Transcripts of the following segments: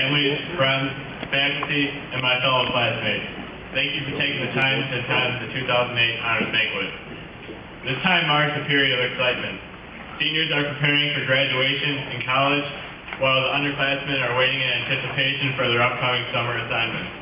families, friends, faculty, and my fellow classmates. Thank you for taking the time to attend the 2008 Honors Banquet. This time marks a period of excitement. Seniors are preparing for graduation in college, while the underclassmen are waiting in anticipation for their upcoming summer assignments.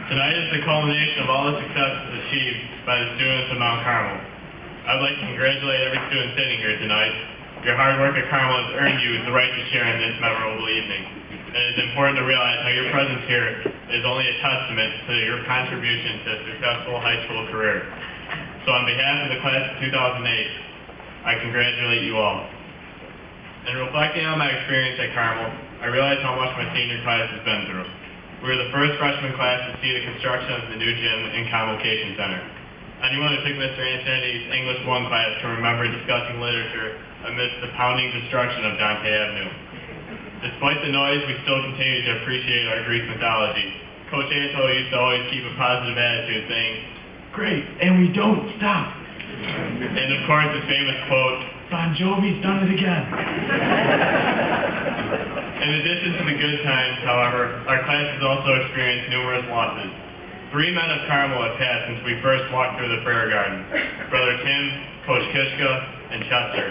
Tonight is the culmination of all the successes achieved by the students of Mount Carmel. I'd like to congratulate every student sitting here tonight. Your hard work at Carmel has earned you the right to share in this memorable evening. And it is important to realize how your presence here is only a testament to your contribution to a successful high school career. So on behalf of the class of 2008, I congratulate you all. In reflecting on my experience at Carmel, I realize how much my senior class has been through. We were the first freshman class to see the construction of the new gym and convocation center. Anyone who took Mr. Antonetti's English 1 class can remember discussing literature amidst the pounding destruction of Dante Avenue. Despite the noise, we still continue to appreciate our Greek mythology. Coach Anto used to always keep a positive attitude, saying, "Great, and we don't stop." And of course, his famous quote, "Bon Jovi's done it again." In addition to the good times, however, our class has also experienced numerous losses. 3 men of Carmel have passed since we first walked through the prayer garden. Brother Tim, Coach Kishka, and Chester,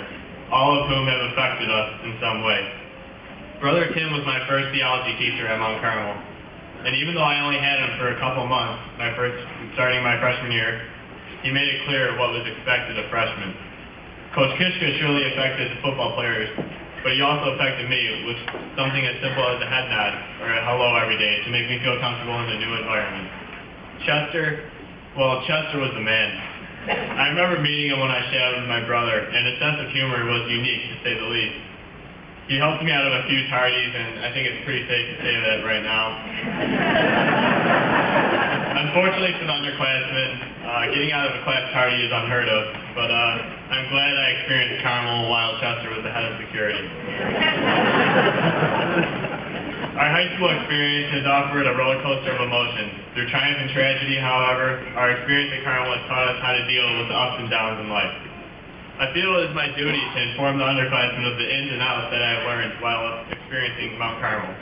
all of whom have affected us in some way. Brother Tim was my first theology teacher at Mount Carmel, and even though I only had him for a couple months, starting my freshman year, he made it clear what was expected of freshmen. Coach Kishka surely affected the football players, but he also affected me with something as simple as a head nod or a hello every day to make me feel comfortable in the new environment. Chester was the man. I remember meeting him when I shadowed my brother, and his sense of humor was unique, to say the least. He helped me out of a few tardies, and I think it's pretty safe to say that right now. Unfortunately for the underclassmen, getting out of a class tardy is unheard of, but I'm glad I experienced Carmel while Chester was the head of security. Our high school experience has offered a roller coaster of emotions. Through triumph and tragedy, however, our experience at Carmel has taught us how to deal with the ups and downs in life. I feel it is my duty to inform the underclassmen of the ins and outs that I have learned while experiencing Mount Carmel.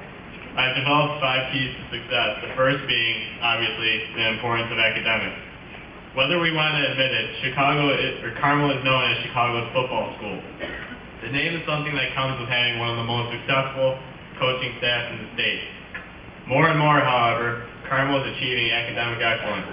I have developed 5 keys to success, the first being, obviously, the importance of academics. Whether we want to admit it, Carmel is known as Chicago's football school. The name is something that comes with having one of the most successful coaching staffs in the state. More and more, however, Carmel is achieving academic excellence.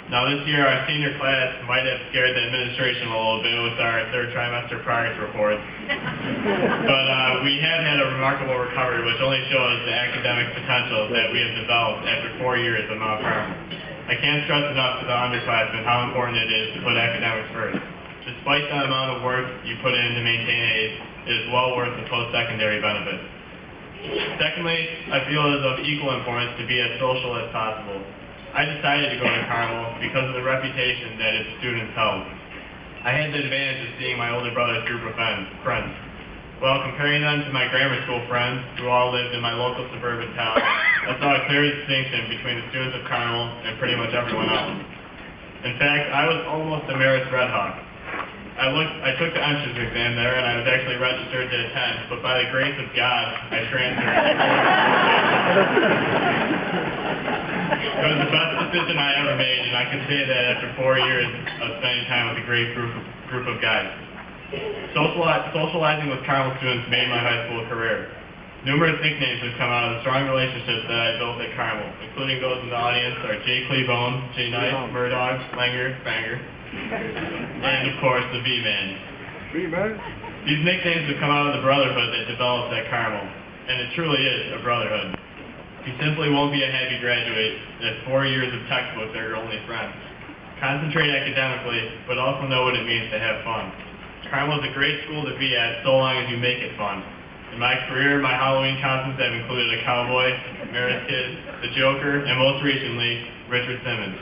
Now this year, our senior class might have scared the administration a little bit with our 3rd trimester progress reports. But we have had a remarkable recovery, which only shows the academic potential that we have developed after 4 years of Mount Carmel. I can't stress enough to the underclassmen how important it is to put academics first. Despite the amount of work you put in to maintain A's, it is well worth the post-secondary benefits. Secondly, I feel it is of equal importance to be as social as possible. I decided to go to Carmel because of the reputation that its students held. I had the advantage of seeing my older brother's group of friends. While comparing them to my grammar school friends, who all lived in my local suburban town, I saw a clear distinction between the students of Carmel and pretty much everyone else. In fact, I was almost a Marist Red Hawk. I took the entrance exam there, and I was actually registered to attend, but by the grace of God, I transferred. It was the best decision I ever made, and I can say that after 4 years of spending time with a great group of guys. Socializing with Carmel students made my high school career. Numerous nicknames have come out of the strong relationships that I built at Carmel, including those in the audience are Jay Cleavone, Jay Knight, Murdog, Langer, Banger, and of course the V-Man. V-Man? These nicknames have come out of the brotherhood that developed at Carmel, and it truly is a brotherhood. You simply won't be a happy graduate if 4 years of textbooks are your only friends. Concentrate academically, but also know what it means to have fun. Carmel is a great school to be at so long as you make it fun. In my career, my Halloween costumes have included a cowboy, Marist Kid, the Joker, and most recently, Richard Simmons.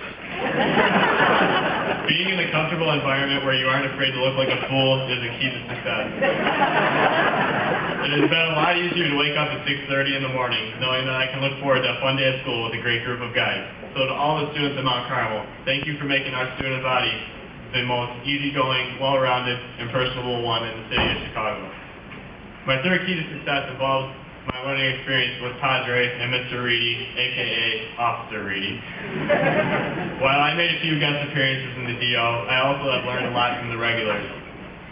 Being in a comfortable environment where you aren't afraid to look like a fool is a key to success. It has been a lot easier to wake up at 6:30 in the morning, knowing that I can look forward to a fun day at school with a great group of guys. So to all the students at Mount Carmel, thank you for making our student body the most easygoing, well-rounded, and personable one in the city of Chicago. My third key to success involves my learning experience with Padre and Mr. Reedy, aka Officer Reedy. While I made a few guest appearances in the DO, I also have learned a lot from the regulars.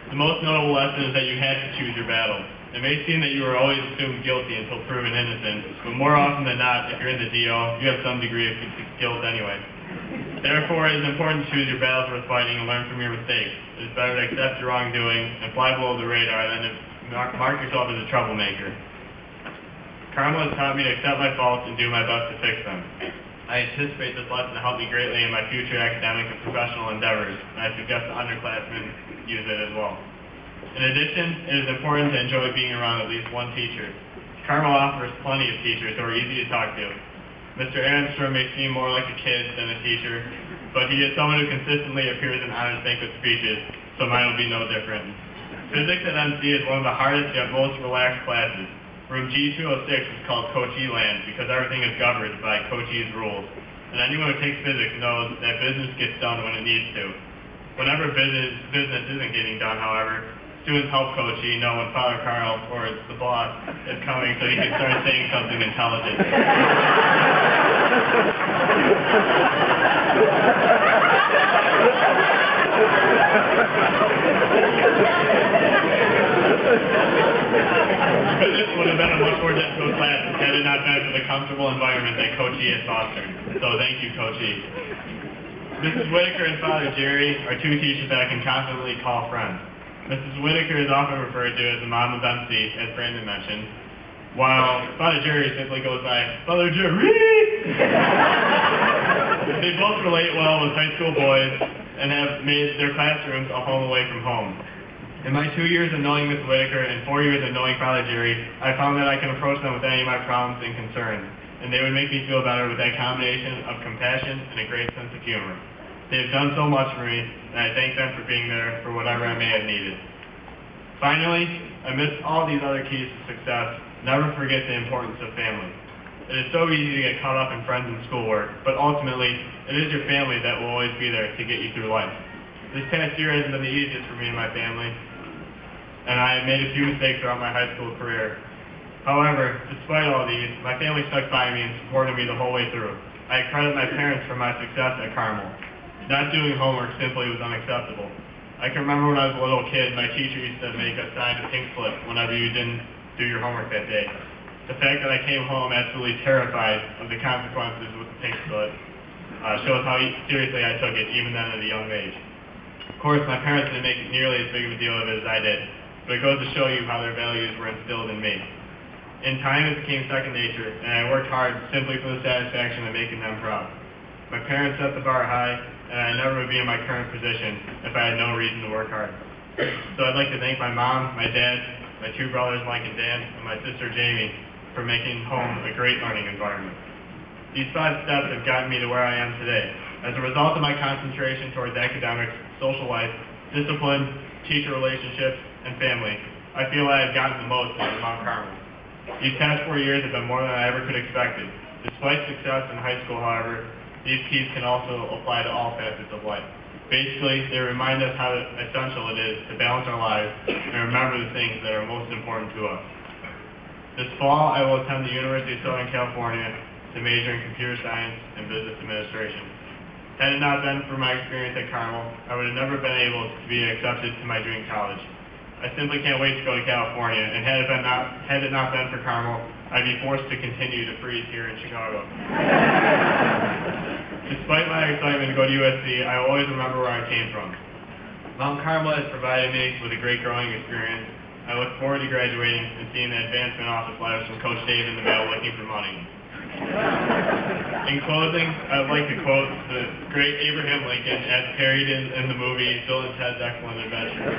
The most notable lesson is that you have to choose your battles. It may seem that you are always assumed guilty until proven innocent, but more often than not, if you're in the DO, you have some degree of guilt anyway. Therefore, it is important to choose your battles worth fighting and learn from your mistakes. It is better to accept your wrongdoing and fly below the radar than to mark yourself as a troublemaker. Carmel has taught me to accept my faults and do my best to fix them. I anticipate this lesson to help me greatly in my future academic and professional endeavors, and I suggest the underclassmen use it as well. In addition, it is important to enjoy being around at least one teacher. Carmel offers plenty of teachers who are easy to talk to. Mr. Aronstrom may seem more like a kid than a teacher, but he is someone who consistently appears in honors banquet speeches, so mine will be no different. Physics at MC is one of the hardest yet most relaxed classes. Room G206 is called Coach E land because everything is governed by Coach E's rules. And anyone who takes physics knows that business gets done when it needs to. Whenever business isn't getting done, however, students help Coach E know when Father Carl, or the boss, is coming so he can start saying something intelligent. This would have been a much more difficult class had it not been for the comfortable environment that Coach E has fostered. So thank you, Coach E. Mrs. Whitaker and Father Jerry are two teachers that I can confidently call friends. Mrs. Whitaker is often referred to as the mom of MC, as Brandon mentioned, while Father Jerry simply goes by Father Jerry. They both relate well with high school boys and have made their classrooms a home away from home. In my 2 years of knowing Ms. Whitaker and 4 years of knowing Father Jerry, I found that I can approach them with any of my problems and concerns, and they would make me feel better with that combination of compassion and a great sense of humor. They have done so much for me, and I thank them for being there for whatever I may have needed. Finally, amidst all these other keys to success, never forget the importance of family. It is so easy to get caught up in friends and schoolwork, but ultimately, it is your family that will always be there to get you through life. This past year hasn't been the easiest for me and my family, and I have made a few mistakes throughout my high school career. However, despite all these, my family stuck by me and supported me the whole way through. I credit my parents for my success at Carmel. Not doing homework simply was unacceptable. I can remember when I was a little kid, my teacher used to make us sign a pink slip whenever you didn't do your homework that day. The fact that I came home absolutely terrified of the consequences with the pink slip shows how seriously I took it, even then at a young age. Of course, my parents didn't make it nearly as big of a deal of it as I did, but it goes to show you how their values were instilled in me. In time, it became second nature, and I worked hard simply for the satisfaction of making them proud. My parents set the bar high, and I never would be in my current position if I had no reason to work hard. So I'd like to thank my mom, my dad, my two brothers Mike and Dan, and my sister Jamie for making home a great learning environment. These 5 steps have gotten me to where I am today. As a result of my concentration towards academics, social life, discipline, teacher relationships, and family, I feel I have gotten the most out of Mount Carmel. These past 4 years have been more than I ever could have expected. Despite success in high school, however, these keys can also apply to all facets of life. Basically, they remind us how essential it is to balance our lives and remember the things that are most important to us. This fall, I will attend the University of Southern California to major in computer science and business administration. Had it not been for my experience at Carmel, I would have never been able to be accepted to my dream college. I simply can't wait to go to California, and had it not been for Carmel, I'd be forced to continue to freeze here in Chicago. Despite my excitement to go to USC, I will always remember where I came from. Mount Carmel has provided me with a great growing experience. I look forward to graduating and seeing the advancement office letters from Coach Dave in the mail looking for money. In closing, I would like to quote the great Abraham Lincoln as parodied in the movie Bill and Ted's Excellent Adventure.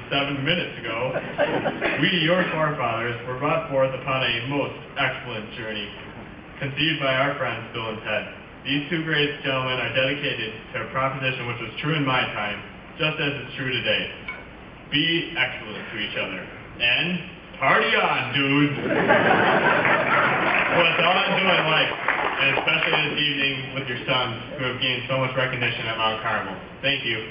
7 minutes ago, we, your forefathers, were brought forth upon a most excellent journey, conceived by our friends Bill and Ted. These two great gentlemen are dedicated to a proposition which was true in my time, just as it's true today. Be excellent to each other. And party on, dudes! Well, it's all enjoy life, and especially this evening with your sons, who have gained so much recognition at Mount Carmel. Thank you.